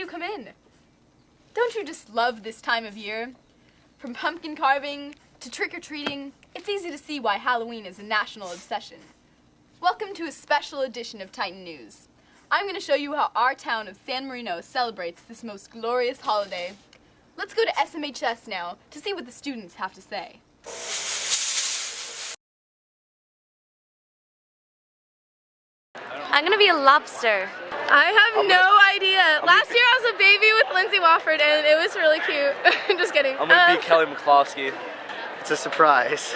you come in. Don't you just love this time of year? From pumpkin carving to trick-or-treating, it's easy to see why Halloween is a national obsession. Welcome to a special edition of Titan News. I'm going to show you how our town of San Marino celebrates this most glorious holiday. Let's go to SMHS now to see what the students have to say. I'm gonna be a lobster. I have no idea. Last year I was a baby with Lindsay Wofford and it was really cute. Just kidding. I'm gonna be Kelly McCloskey. It's a surprise.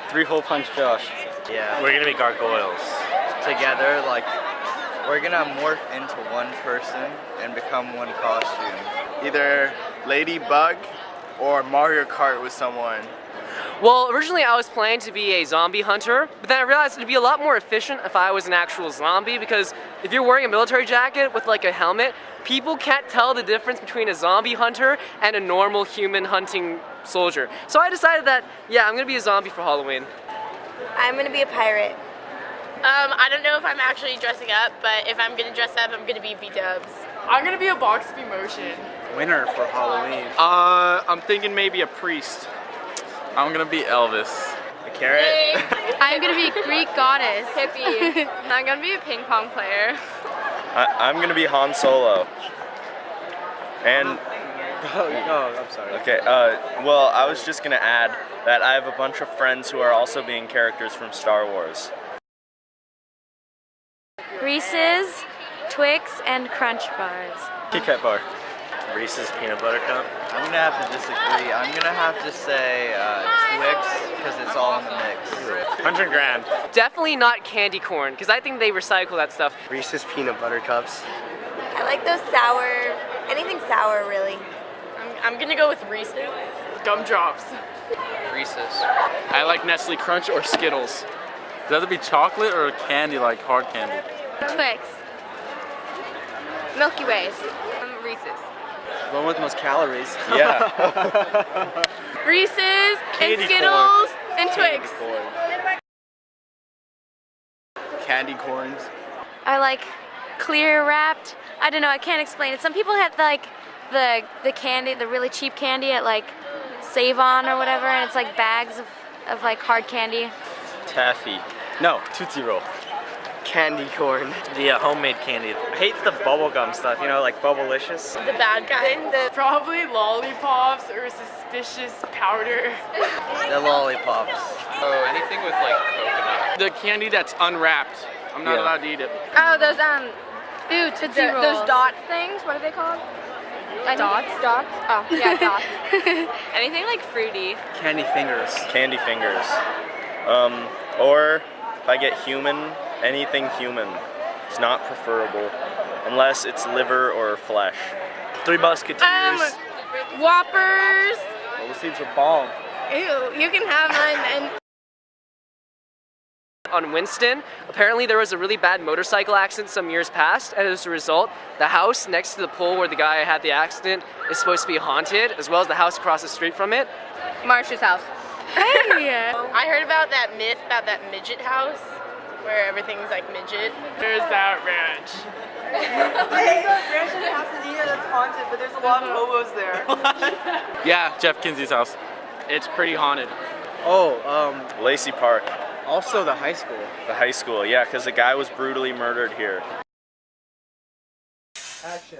3-hole punch Josh. Yeah. We're gonna be gargoyles. Together, like, we're gonna morph into one person and become one costume. Either Ladybug or Mario Kart with someone. Well, originally I was planning to be a zombie hunter, but then I realized it'd be a lot more efficient if I was an actual zombie, because if you're wearing a military jacket with like a helmet, people can't tell the difference between a zombie hunter and a normal human hunting soldier. So I decided that, yeah, I'm gonna be a zombie for Halloween. I'm gonna be a pirate. I don't know if I'm actually dressing up, but if I'm gonna dress up, I'm gonna be V-dubs. I'm gonna be a box of emotion. Winter for Halloween. I'm thinking maybe a priest. I'm gonna be Elvis. A carrot. I'm gonna be a Greek goddess. Hippie. I'm gonna be a ping pong player. I'm gonna be Han Solo. And Oh, I'm sorry. okay, well, I was just gonna add that I have a bunch of friends who are also being characters from Star Wars. Reese's, Twix, and Crunch bars. Kit Kat bar. Reese's peanut butter cup. I'm gonna have to disagree. I'm gonna have to say Twix, because it's all in the mix. 100 grand. Definitely not candy corn, because I think they recycle that stuff. Reese's peanut butter cups. I like those sour, anything sour really. I'm gonna go with Reese's. Gumdrops. Reese's. I like Nestle Crunch or Skittles. Does it be chocolate or candy, like hard candy? Twix. Milky Ways. Reese's. The one with the most calories. Yeah. Reese's Candy and Skittles and Candy Twix. corn. Candy corns. I like clear wrapped. I don't know, I can't explain it. Some people have like the candy, the really cheap candy at like Save-On or whatever, and it's like bags of like hard candy. Taffy. No, Tootsie Roll. Candy corn. The homemade candy. I hate the bubblegum stuff, you know, like Bubblicious. The bad kind. Probably lollipops or suspicious powder. The lollipops. Oh, anything with like coconut. The candy that's unwrapped. I'm not allowed to eat it. Oh, those Tootsie Rolls. Those dot things. What are they called? Dots. Dots. Oh, yeah, dots. Anything like fruity. Candy fingers. Candy fingers. Or if I get human, anything human. It's not preferable unless it's liver or flesh. 3 Musketeers. Whoppers. Those seeds are bomb. Ew, you can have mine and On Winston, apparently there was a really bad motorcycle accident some years past, and as a result, the house next to the pole where the guy had the accident is supposed to be haunted, as well as the house across the street from it. Marcia's house. Hey! I heard about that myth about that midget house, where everything's like midget. There's that ranch. There's a ranch in Pasadena that's haunted, but there's a lot of hobos there. Yeah, Jeff Kinsey's house. It's pretty haunted. Oh, Lacey Park. also the high school. The high school, yeah, because the guy was brutally murdered here. Action.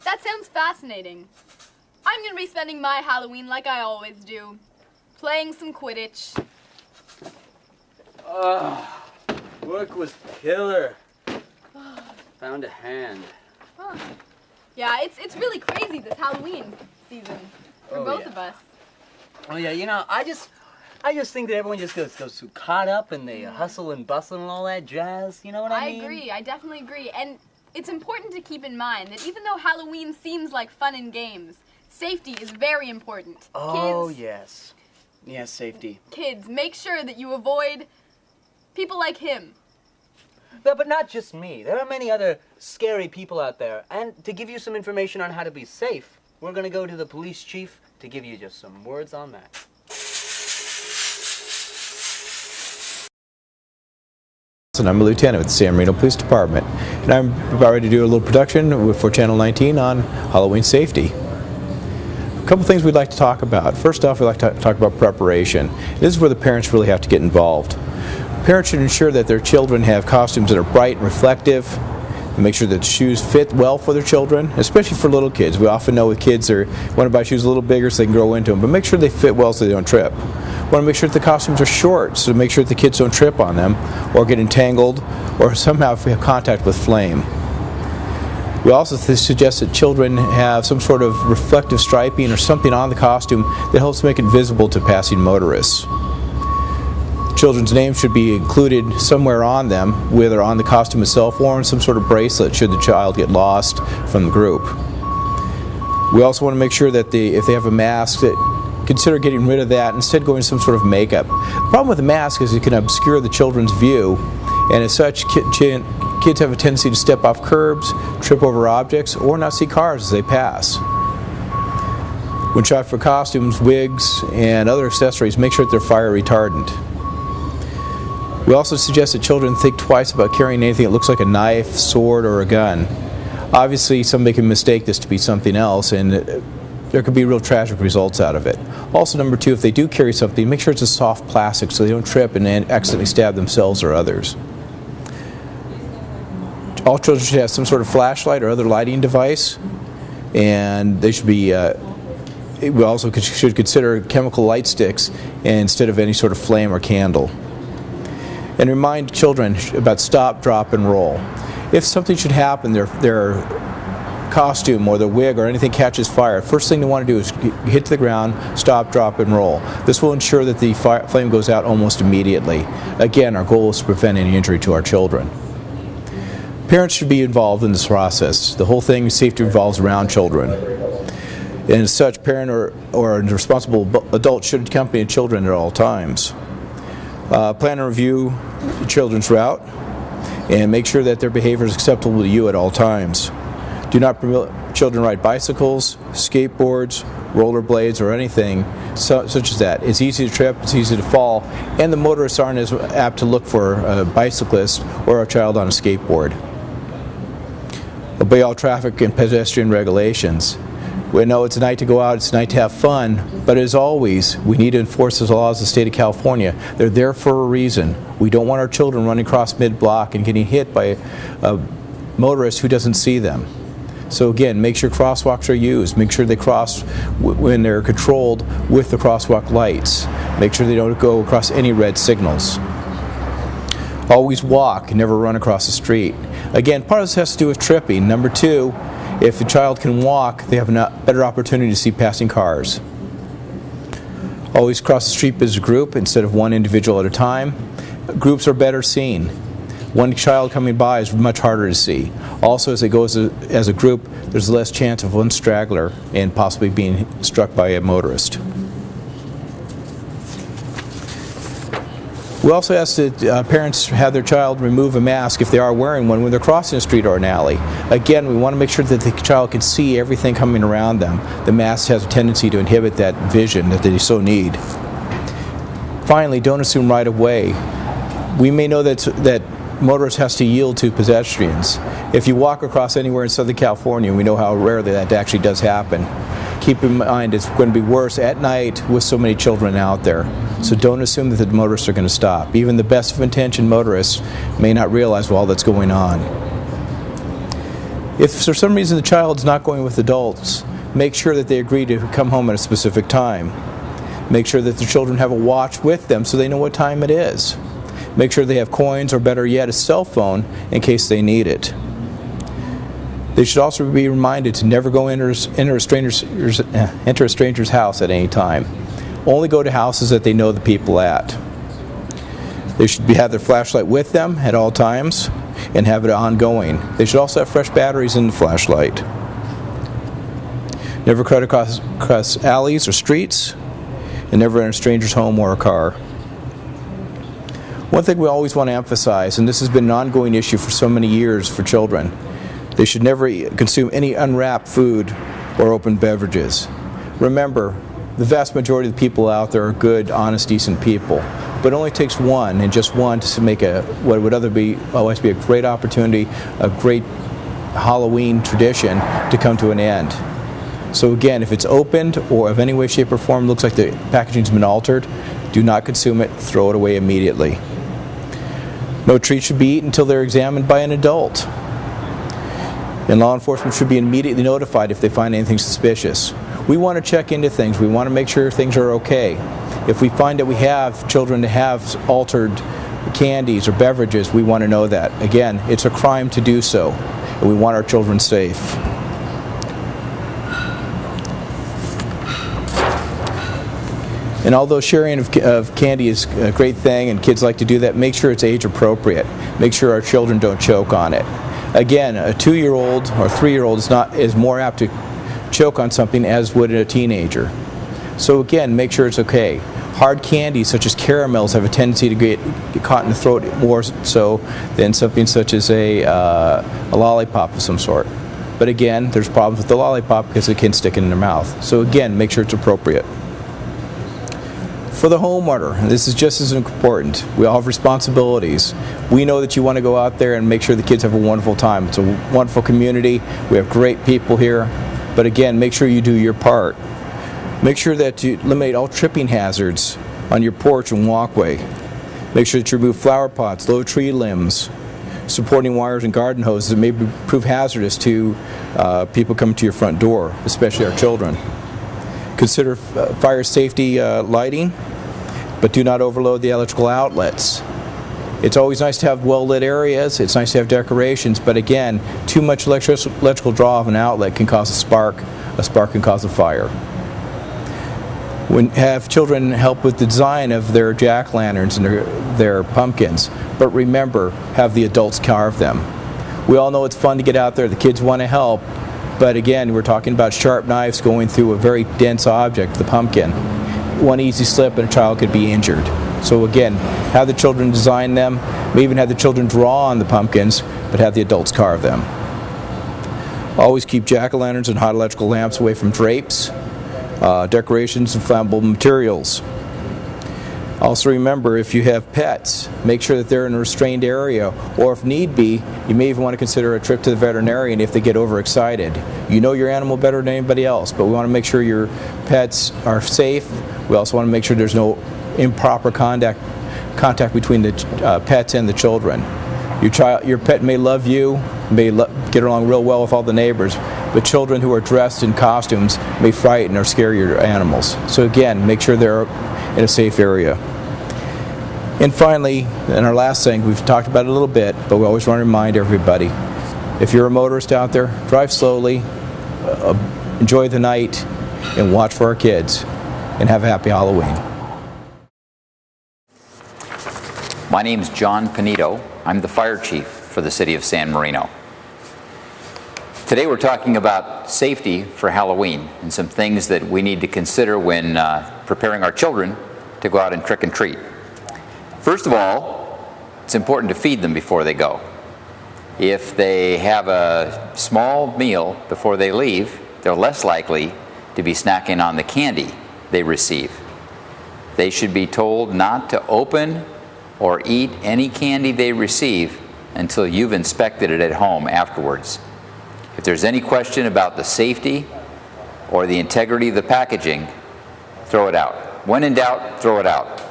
That sounds fascinating. I'm gonna be spending my Halloween like I always do. Playing some Quidditch. Work was killer. Found a hand. Yeah, it's really crazy this Halloween season for both of us. Oh yeah, you know, I just think that everyone just gets so caught up in the hustle and bustle and all that jazz. You know what I mean? I agree. I definitely agree. And it's important to keep in mind that even though Halloween seems like fun and games, safety is very important. Oh Kids, yes. Yes, safety. Kids, make sure that you avoid people like him. But not just me. There are many other scary people out there. And to give you some information on how to be safe, we're going to go to the police chief to give you just some words on that. And I'm a lieutenant with the San Marino Police Department, and I'm about ready to do a little production for Channel 19 on Halloween safety. A couple things we'd like to talk about. First off, we'd like to talk about preparation. This is where the parents really have to get involved. Parents should ensure that their children have costumes that are bright and reflective, and make sure that the shoes fit well for their children, especially for little kids. We often know with kids they want to buy shoes a little bigger so they can grow into them, but make sure they fit well so they don't trip. We want to make sure that the costumes are short, so make sure that the kids don't trip on them or get entangled or somehow have contact with flame. We also suggest that children have some sort of reflective striping or something on the costume that helps make it visible to passing motorists. Children's names should be included somewhere on them, whether on the costume itself or on some sort of bracelet should the child get lost from the group. We also want to make sure that if they have a mask, that consider getting rid of that, instead going some sort of makeup. The problem with the mask is it can obscure the children's view, and as such, kids have a tendency to step off curbs, trip over objects, or not see cars as they pass. When shopping for costumes, wigs, and other accessories, make sure that they're fire retardant. We also suggest that children think twice about carrying anything that looks like a knife, sword, or a gun. Obviously, somebody can mistake this to be something else, and there could be real tragic results out of it. Also, number two, if they do carry something, make sure it's a soft plastic so they don't trip and accidentally stab themselves or others. All children should have some sort of flashlight or other lighting device, and they should be. We also should consider chemical light sticks instead of any sort of flame or candle. And remind children about stop, drop, and roll. If something should happen, their costume or their wig or anything catches fire, first thing they want to do is hit the ground, stop, drop, and roll. This will ensure that the flame goes out almost immediately. Again, our goal is to prevent any injury to our children. Parents should be involved in this process. The whole thing, safety, revolves around children. And as such, parent or a responsible adult should accompany children at all times. Plan and review the children's route and make sure that their behavior is acceptable to you at all times. Do not permit children ride bicycles, skateboards, rollerblades, or anything such as that. It's easy to trip, it's easy to fall, and the motorists aren't as apt to look for a bicyclist or a child on a skateboard. Obey all traffic and pedestrian regulations. We know it's a night to go out, it's a night to have fun, but as always, we need to enforce the laws of the state of California. They're there for a reason. We don't want our children running across mid-block and getting hit by a motorist who doesn't see them. So again, make sure crosswalks are used. Make sure they cross when they're controlled with the crosswalk lights. Make sure they don't go across any red signals. Always walk, never run across the street. Again, part of this has to do with tripping. Number two, if the child can walk, they have a better opportunity to see passing cars. Always cross the street as a group instead of one individual at a time. Groups are better seen. One child coming by is much harder to see. Also, as it goes as a group, there's less chance of one straggler and possibly being struck by a motorist. We also ask that parents have their child remove a mask if they are wearing one when they're crossing a street or an alley. Again, we want to make sure that the child can see everything coming around them. The mask has a tendency to inhibit that vision that they so need. Finally, don't assume right of way. We may know that motorists has to yield to pedestrians. If you walk across anywhere in Southern California, we know how rarely that actually does happen. Keep in mind it's going to be worse at night with so many children out there. So don't assume that the motorists are going to stop. Even the best of intentioned motorists may not realize all that's going on. If for some reason the child is not going with adults, make sure that they agree to come home at a specific time. Make sure that the children have a watch with them so they know what time it is. Make sure they have coins, or better yet, a cell phone in case they need it. They should also be reminded to never go enter a stranger's house at any time. Only go to houses that they know the people at. They should have their flashlight with them at all times and have it ongoing. They should also have fresh batteries in the flashlight. Never cut across alleys or streets, and never enter a stranger's home or a car. One thing we always want to emphasize, and this has been an ongoing issue for so many years for children, they should never consume any unwrapped food or open beverages. Remember, the vast majority of the people out there are good, honest, decent people. but it only takes one, and just one, to make what would otherwise be a great opportunity, a great Halloween tradition to come to an end. So again, if it's opened or of any way, shape, or form looks like the packaging's been altered, do not consume it, throw it away immediately. No treats should be eaten until they're examined by an adult. And law enforcement should be immediately notified if they find anything suspicious. We want to check into things. We want to make sure things are okay. If we find that we have children that have altered candies or beverages, we want to know that. Again, it's a crime to do so, and we want our children safe. And although sharing of candy is a great thing and kids like to do that, make sure it's age appropriate. Make sure our children don't choke on it. Again, a 2-year-old or 3-year-old is more apt to choke on something as would a teenager. So again, make sure it's okay. Hard candies such as caramels have a tendency to get caught in the throat more so than something such as a lollipop of some sort. But again, there's problems with the lollipop because it can stick in their mouth. So again, make sure it's appropriate. For the homeowner, this is just as important. We all have responsibilities. We know that you want to go out there and make sure the kids have a wonderful time. It's a wonderful community. We have great people here. But again, make sure you do your part. Make sure that you eliminate all tripping hazards on your porch and walkway. Make sure that you remove flower pots, low tree limbs, supporting wires and garden hoses that may prove hazardous to people coming to your front door, especially our children. Consider fire safety lighting, but do not overload the electrical outlets. It's always nice to have well-lit areas. It's nice to have decorations, but again, too much electrical draw of an outlet can cause a spark. A spark can cause a fire. Have children help with the design of their jack-o'-lanterns and their pumpkins, but remember, have the adults carve them. We all know it's fun to get out there. The kids want to help. But again, we're talking about sharp knives going through a very dense object, the pumpkin. One easy slip and a child could be injured. So again, have the children design them, may even have the children draw on the pumpkins, but have the adults carve them. Always keep jack-o'-lanterns and hot electrical lamps away from drapes, decorations, and flammable materials. Also remember, if you have pets, make sure that they're in a restrained area, or if need be, you may even want to consider a trip to the veterinarian if they get overexcited. You know your animal better than anybody else, but we want to make sure your pets are safe. We also want to make sure there's no improper contact between the pets and the children. Your pet may love you, may get along real well with all the neighbors, but children who are dressed in costumes may frighten or scare your animals. So again, make sure they're in a safe area. And finally, and our last thing, we've talked about it a little bit, but we always want to remind everybody, if you're a motorist out there, drive slowly, enjoy the night, and watch for our kids, and have a happy Halloween. My name's John Panito. I'm the fire chief for the city of San Marino. Today we're talking about safety for Halloween and some things that we need to consider when preparing our children to go out and trick and treat. First of all, it's important to feed them before they go. If they have a small meal before they leave, they're less likely to be snacking on the candy they receive. They should be told not to open or eat any candy they receive until you've inspected it at home afterwards. If there's any question about the safety or the integrity of the packaging, throw it out. When in doubt, throw it out.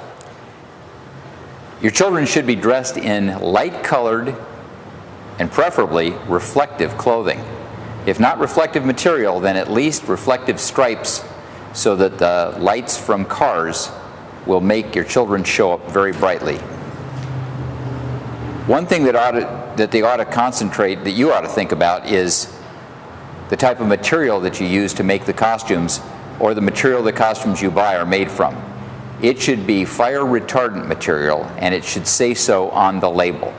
Your children should be dressed in light-colored and preferably reflective clothing. If not reflective material, then at least reflective stripes so that the lights from cars will make your children show up very brightly. One thing that they ought to concentrate, that you ought to think about, is the type of material that you use to make the costumes, or the material the costumes you buy are made from. It should be fire retardant material, and it should say so on the label.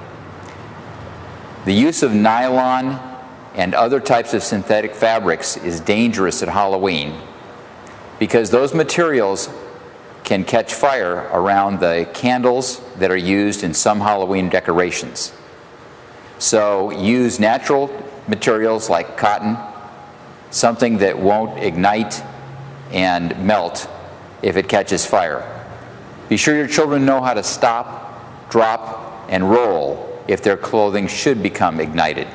The use of nylon and other types of synthetic fabrics is dangerous at Halloween because those materials can catch fire around the candles that are used in some Halloween decorations. So use natural materials like cotton, something that won't ignite and melt if it catches fire. Be sure your children know how to stop, drop, and roll if their clothing should become ignited.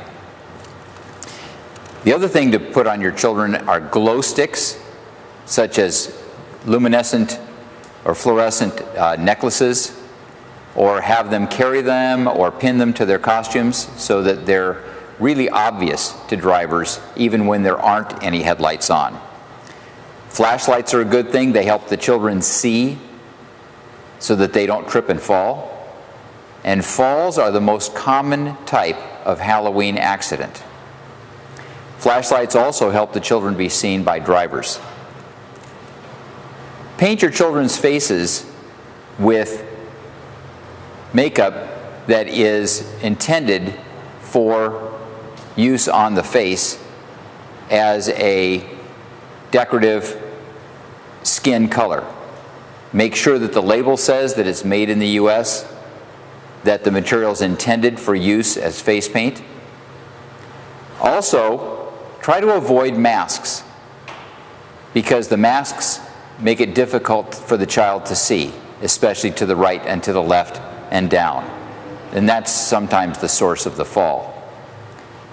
The other thing to put on your children are glow sticks, such as luminescent or fluorescent necklaces, or have them carry them or pin them to their costumes so that they're really obvious to drivers even when there aren't any headlights on. Flashlights are a good thing. They help the children see so that they don't trip and fall. And falls are the most common type of Halloween accident. Flashlights also help the children be seen by drivers. Paint your children's faces with makeup that is intended for use on the face as a decorative skin color. Make sure that the label says that it's made in the US, that the material is intended for use as face paint. Also, try to avoid masks, because the masks make it difficult for the child to see, especially to the right and to the left and down. And that's sometimes the source of the fall.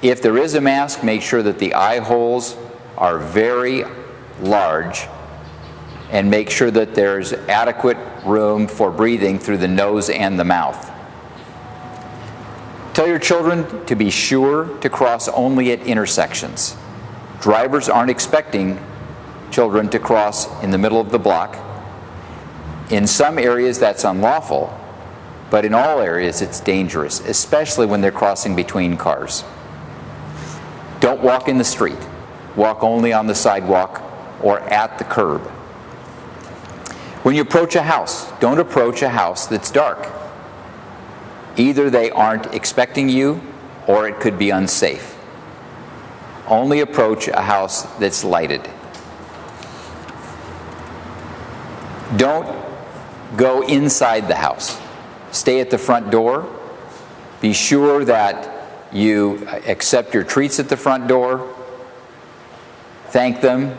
If there is a mask, make sure that the eye holes are very large, and make sure that there's adequate room for breathing through the nose and the mouth. Tell your children to be sure to cross only at intersections. Drivers aren't expecting children to cross in the middle of the block. In some areas that's unlawful, but in all areas it's dangerous, especially when they're crossing between cars. Don't walk in the street. Walk only on the sidewalk or at the curb. When you approach a house, don't approach a house that's dark. Either they aren't expecting you, or it could be unsafe. Only approach a house that's lighted. Don't go inside the house. Stay at the front door. Be sure that you accept your treats at the front door, thank them,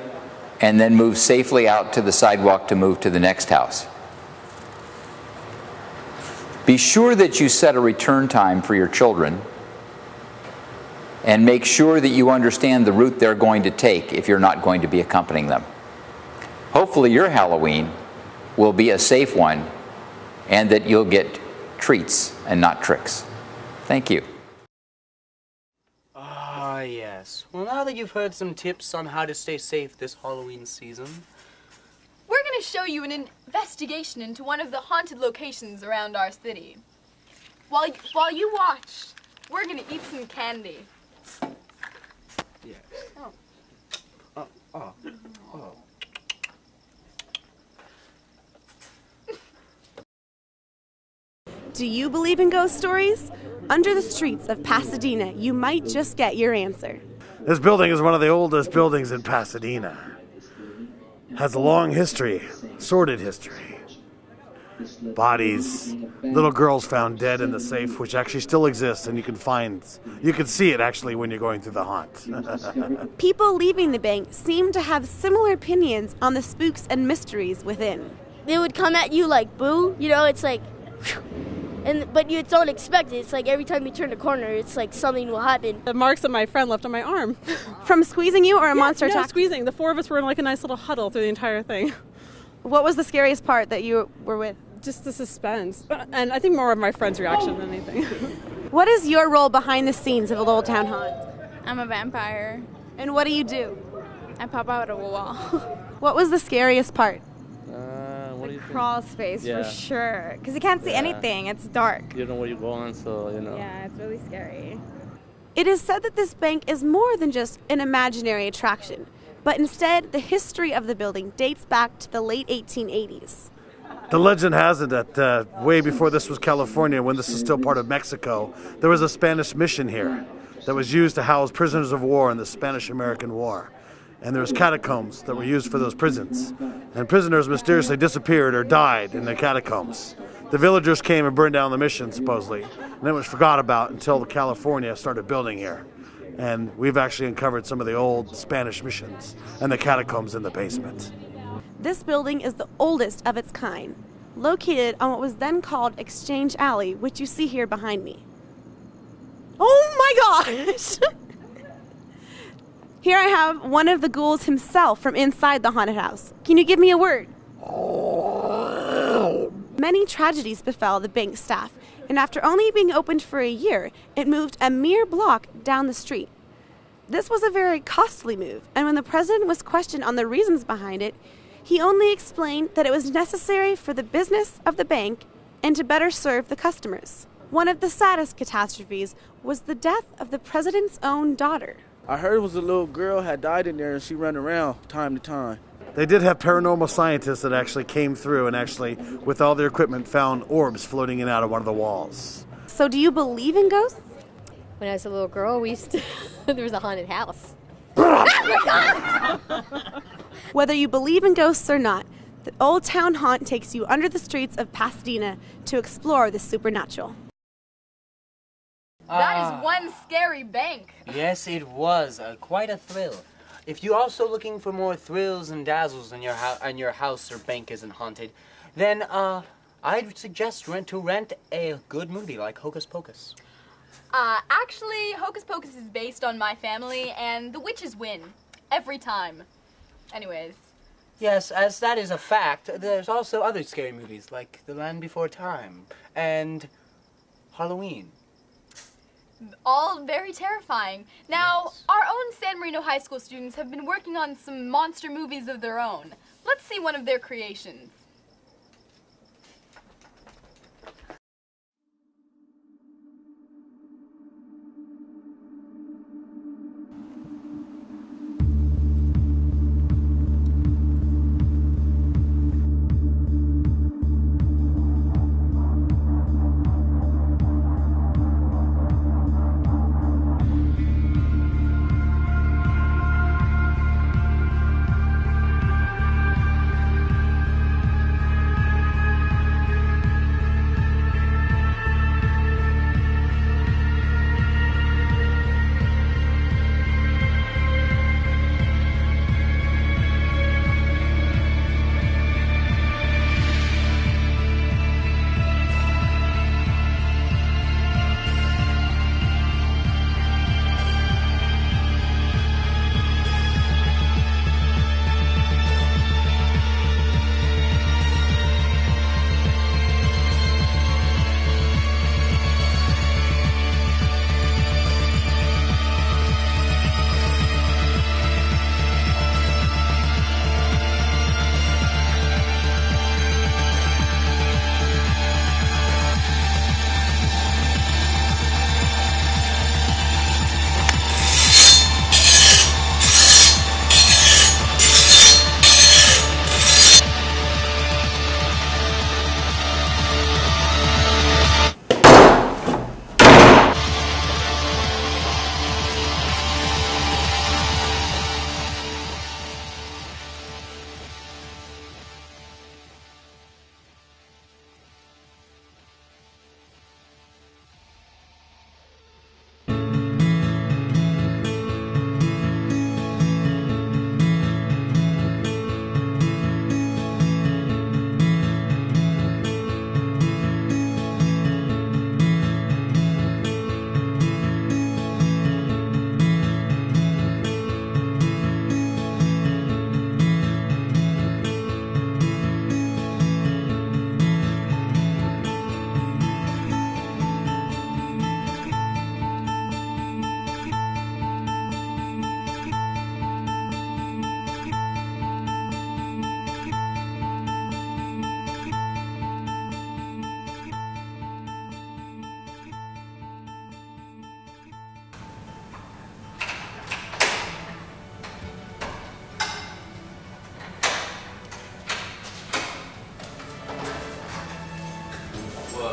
and then move safely out to the sidewalk to move to the next house. Be sure that you set a return time for your children, and make sure that you understand the route they're going to take if you're not going to be accompanying them. Hopefully your Halloween will be a safe one, and that you'll get treats and not tricks. Thank you. Ah, yes. Well, now that you've heard some tips on how to stay safe this Halloween season, we're going to show you an investigation into one of the haunted locations around our city. While you watch, we're going to eat some candy. yes. Oh. Do you believe in ghost stories? Under the streets of Pasadena, you might just get your answer. This building is one of the oldest buildings in Pasadena. Has a long history, sordid history. Bodies, little girls found dead in the safe, which actually still exists, and you can see it actually when you're going through the haunt. People leaving the bank seem to have similar opinions on the spooks and mysteries within. They would come at you like, boo, you know, it's like, but you don't expect it. It's like every time you turn the corner, it's like something will happen. The marks that my friend left on my arm. From squeezing you or a monster attack? Squeezing. The four of us were in like a nice little huddle through the entire thing. What was the scariest part that you were with? Just the suspense. And I think more of my friend's reaction than anything. What is your role behind the scenes of a Old Town Haunt? I'm a vampire. And what do you do? I pop out of a wall. What was the scariest part? Crawl space for sure, because you can't see anything. It's dark. You don't know where you're going, so you know. Yeah, it's really scary. It is said that this bank is more than just an imaginary attraction, but instead the history of the building dates back to the late 1880s. The legend has it that way before this was California, when this is still part of Mexico, there was a Spanish mission here that was used to house prisoners of war in the Spanish-American War. And there was catacombs that were used for those prisons. And prisoners mysteriously disappeared or died in the catacombs. The villagers came and burned down the mission, supposedly, and it was forgot about until California started building here. And we've actually uncovered some of the old Spanish missions and the catacombs in the basement. This building is the oldest of its kind. located on what was then called Exchange Alley, which you see here behind me. Oh my gosh! Here I have one of the ghouls himself from inside the haunted house. Can you give me a word? Many tragedies befell the bank staff, and after only being opened for a year, it moved a mere block down the street. This was a very costly move, and when the president was questioned on the reasons behind it, he only explained that it was necessary for the business of the bank and to better serve the customers. One of the saddest catastrophes was the death of the president's own daughter. I heard it was a little girl had died in there and she ran around time to time. They did have paranormal scientists that actually came through and actually, with all their equipment, found orbs floating in and out of one of the walls. So do you believe in ghosts? When I was a little girl, we used to there was a haunted house. Whether you believe in ghosts or not, the Old Town Haunt takes you under the streets of Pasadena to explore the supernatural. That is one scary bank. Yes, it was. Quite a thrill. If you're also looking for more thrills and dazzles and your house or bank isn't haunted, then I'd suggest rent a good movie like Hocus Pocus. Actually, Hocus Pocus is based on my family, and the witches win. Every time. Anyways. Yes, as that is a fact, there's also other scary movies like The Land Before Time and Halloween. All very terrifying. Now, our own San Marino High School students have been working on some monster movies of their own. Let's see one of their creations.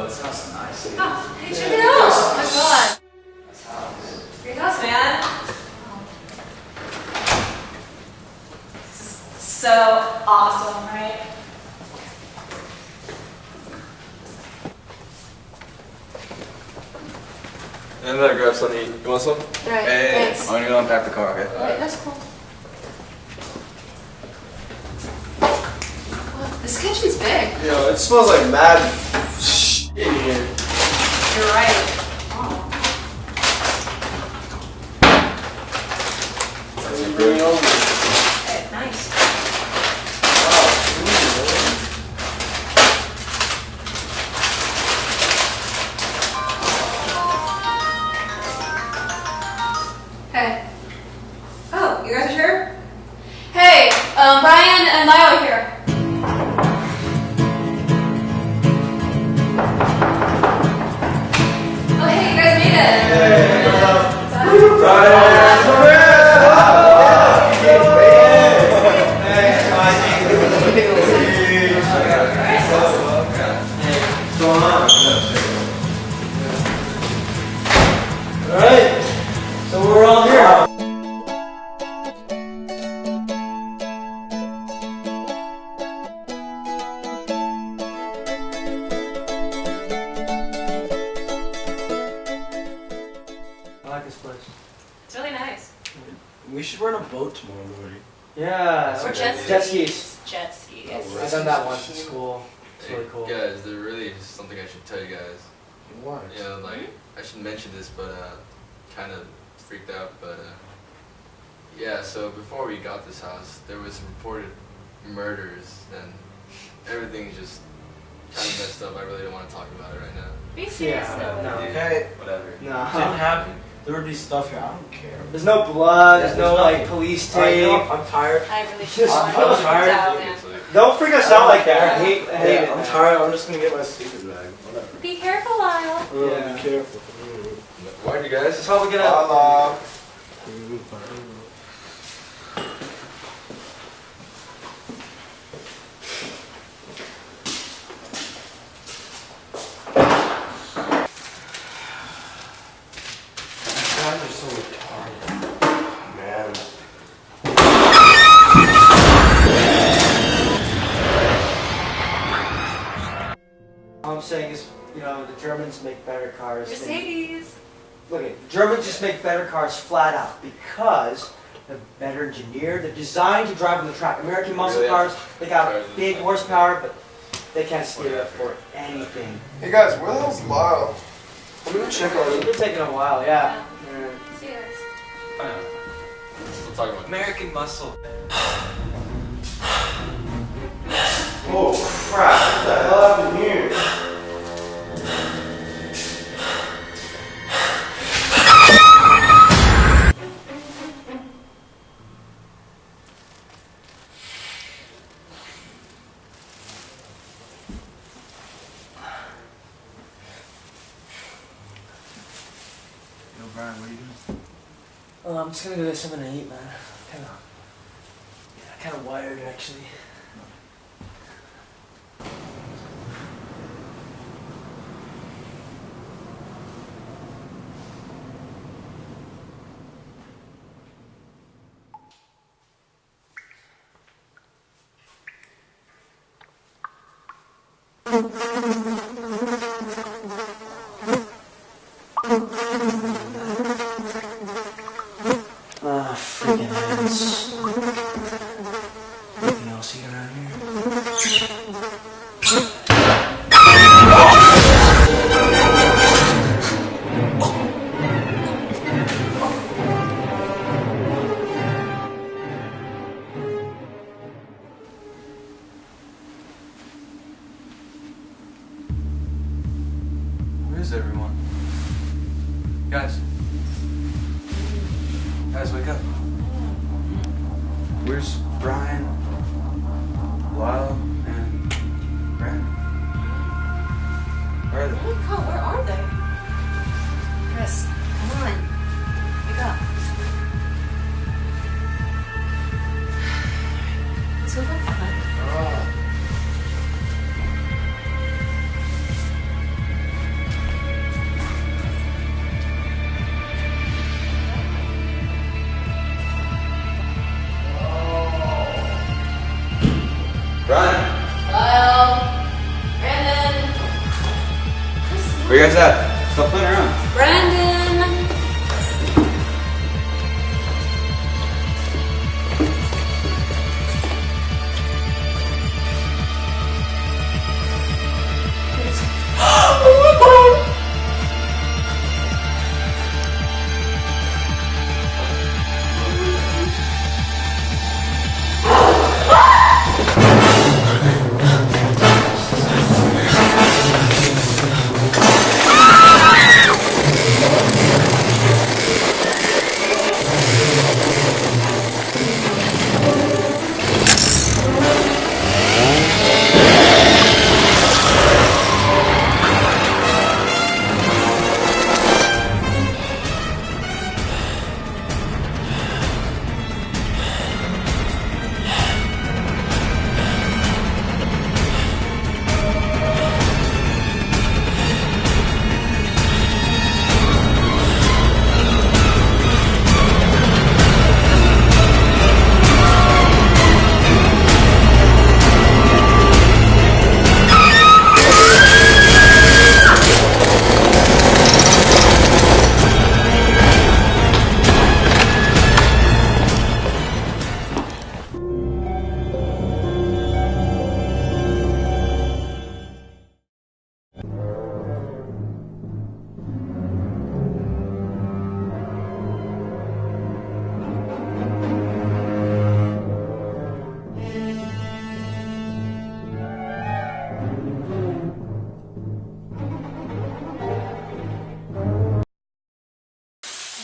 This house is nice. Oh, hey, check it out! Oh my god. This house. Great house, man. So awesome, right? I'm gonna grab something to eat. You want some? Right, Hey, thanks. I'm gonna go unpack the car, okay? Alright, that's cool. This This kitchen's big. Yo, it smells like mad shit in here. You're right. Bring it over. Okay, nice. Hey. Oh, you guys are here? Hey, Brian and Lyle are here. Oh, hey, you guys made it. Alright, so we're all here. I like this place. It's really nice. We should run a boat tomorrow morning. Yeah, Or jet skis. jet skis. Jet skis. I've done that once in school. It's really cool. Guys, there's really something I should tell you guys. What? You know, like, I should mention this, but kind of freaked out, but yeah, so before we got this house, there was reported murders, and everything's just kind of messed up. I really don't want to talk about it right now. Be serious though. No. Okay. Whatever. No. It didn't happen. There would be stuff here. I don't care. There's no blood, Yeah, there's no nothing. like police Alright, tape. you know what? I'm tired. I really should. I'm tired. Don't freak us out like that. I hate it. I'm tired. I'm just gonna get my sleeping bag. Whatever. Be careful, Lyle. Yeah. Be careful. Why you guys? That's how we get out. Guys are so retarded. Man. All I'm saying is, you know, the Germans make better cars. Mercedes. Look at the Germans just make better cars flat out because they're better engineered. They're designed to drive on the track. American muscle Really? cars, they got big horsepower, but they can't steer it for anything. Hey guys, where the hell's Lyle? I'm gonna check on It's been taking a while, yeah. See you guys. We'll talk about American muscle. Oh crap! What the hell happened here? Yo, Brian, what are you doing? I'm just gonna go get something to eat, man. Kind of wired actually. Ah, freaking heads. Anything else eating around Where is everyone? Guys. Guys, wake up. Where's Brian, Lyle, and Brandon? Where are they? Holy cow, where are they? Chris, come on. Wake up. Let's go back for that. Brian, Lyle. Brandon. where you guys at? Stop playing around. Brandon.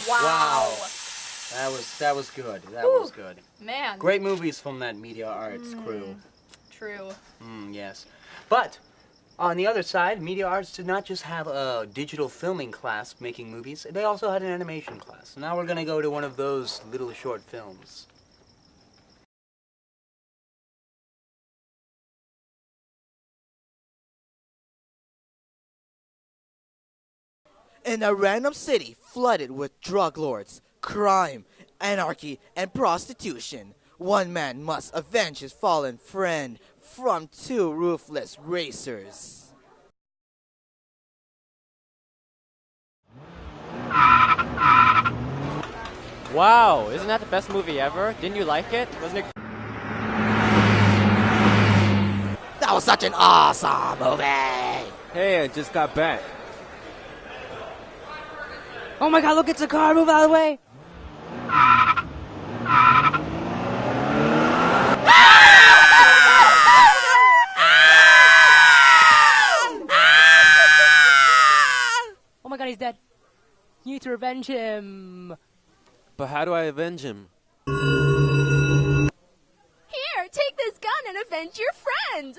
Wow. That was good. That was good. Man. Great movies from that Media Arts crew. True. Yes. But on the other side, Media Arts did not just have a digital filming class making movies, they also had an animation class. Now we're going to go to one of those little short films. In a random city flooded with drug lords, crime, anarchy, and prostitution, one man must avenge his fallen friend from two ruthless racers. Wow, isn't that the best movie ever? Didn't you like it? Wasn't it? That was such an awesome movie! Hey, I just got back. Oh my god, look, it's a car. Move out of the way. Oh my god, he's dead. You need to revenge him. But how do I avenge him? Here, take this gun and avenge your friend.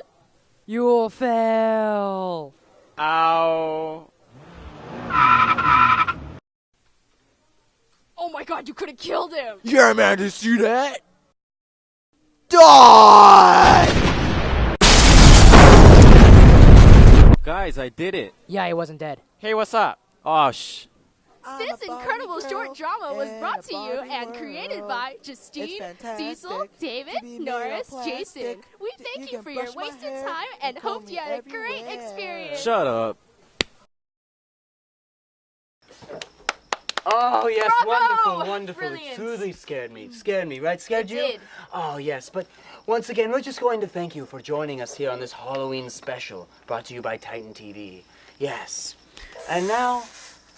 You'll fail. Ow. Oh my god, you could have killed him. Yeah, man, did you see that? Die! Guys, I did it. Yeah, he wasn't dead. Hey, what's up? Oh, shh. This incredible short drama was brought to you and created by Justine, Cecil, David, Norris, Jason. We thank you for your wasted time and hope you had a great experience. Shut up. Oh, yes, Bravo! wonderful. Brilliant. It truly scared me. Scared me, right? Scared you? did. Oh, yes, but once again, we're just going to thank you for joining us here on this Halloween special brought to you by Titan TV. Yes. And now,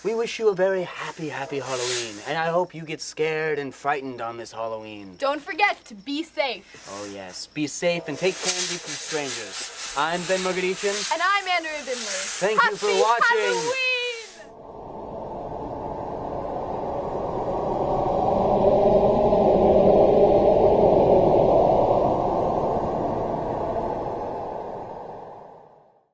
we wish you a very happy, happy Halloween. And I hope you get scared and frightened on this Halloween. Don't forget to be safe. Oh, yes. Be safe and take candy from strangers. I'm Ben Magrdichian. And I'm Andrea Binley. Thank you for watching. Halloween!